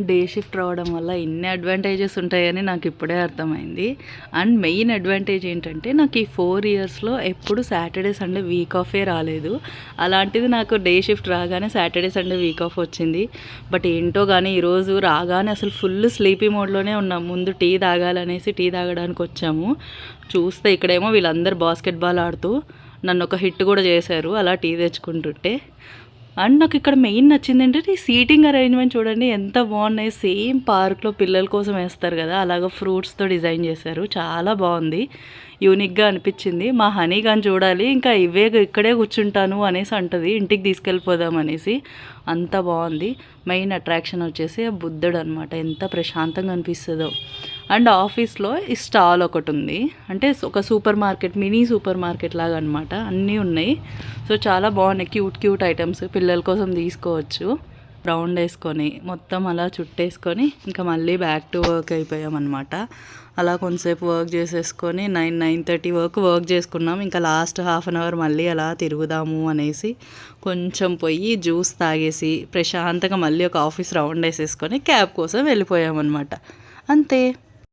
Day shift రావడం వల్ల ఇన్ని అడ్వాంటేజెస్ ఉంటాయని నాకు ఇప్పుడే అర్థమైంది. అండ్ మెయిన్ అడ్వాంటేజ్ ఏంటంటే నాకు ఈ 4 ఇయర్స్లో ఎప్పుడు సాటర్డే సండే వీక్ ఆఫే రాలేదు. అలాంటిది నాకు డే షిఫ్ట్ రాగానే సాటర్డే సండే వీక్ ఆఫ్ వచ్చింది. బట్ ఏంటో కానీ ఈరోజు రాగానే అసలు ఫుల్ స్లీపీ మోడ్లోనే ఉన్నాం. ముందు టీ తాగాలనేసి టీ తాగడానికి వచ్చాము. చూస్తే ఇక్కడేమో వీళ్ళందరూ బాస్కెట్బాల్ ఆడుతూ నన్ను ఒక హిట్ కూడా చేశారు అలా టీ తెచ్చుకుంటుంటే. అండ్ నాకు ఇక్కడ మెయిన్ నచ్చింది ఏంటంటే ఈ సీటింగ్ అరేంజ్మెంట్ చూడండి ఎంత బాగున్నాయి. సేమ్ పార్క్లో పిల్లల కోసం వేస్తారు కదా అలాగ ఫ్రూట్స్తో డిజైన్ చేశారు. చాలా బాగుంది, యూనిక్గా అనిపించింది. మా హనీ కానీ చూడాలి ఇంకా ఇక్కడే కూర్చుంటాను అనేసి అంటది, ఇంటికి తీసుకెళ్ళిపోదాం అనేసి. అంత బాగుంది. మెయిన్ అట్రాక్షన్ వచ్చేసి బుద్ధుడు అనమాట, ఎంత ప్రశాంతంగా అనిపిస్తుందో. అండ్ ఆఫీస్లో ఈ స్టాల్ ఒకటి ఉంది, అంటే ఒక super market, mini super market లాగా అనమాట. అన్నీ ఉన్నాయి. సో చాలా బాగున్నాయి, క్యూట్ క్యూట్ ఐటమ్స్ పిల్లల కోసం తీసుకోవచ్చు. రౌండ్ వేసుకొని మొత్తం అలా చుట్టేసుకొని ఇంకా మళ్ళీ బ్యాక్ టు వర్క్ అయిపోయామన్నమాట. అలా కొంతసేపు వర్క్ చేసేసుకొని 9-9:30 వరకు వర్క్ చేసుకున్నాం. ఇంకా లాస్ట్ హాఫ్ అన్ అవర్ మళ్ళీ అలా తిరుగుదాము అనేసి కొంచెం పోయి జ్యూస్ తాగేసి ప్రశాంతంగా మళ్ళీ ఒక ఆఫీస్ రౌండ్ వేసేసుకొని క్యాబ్ కోసం వెళ్ళిపోయామన్నమాట. అంతే.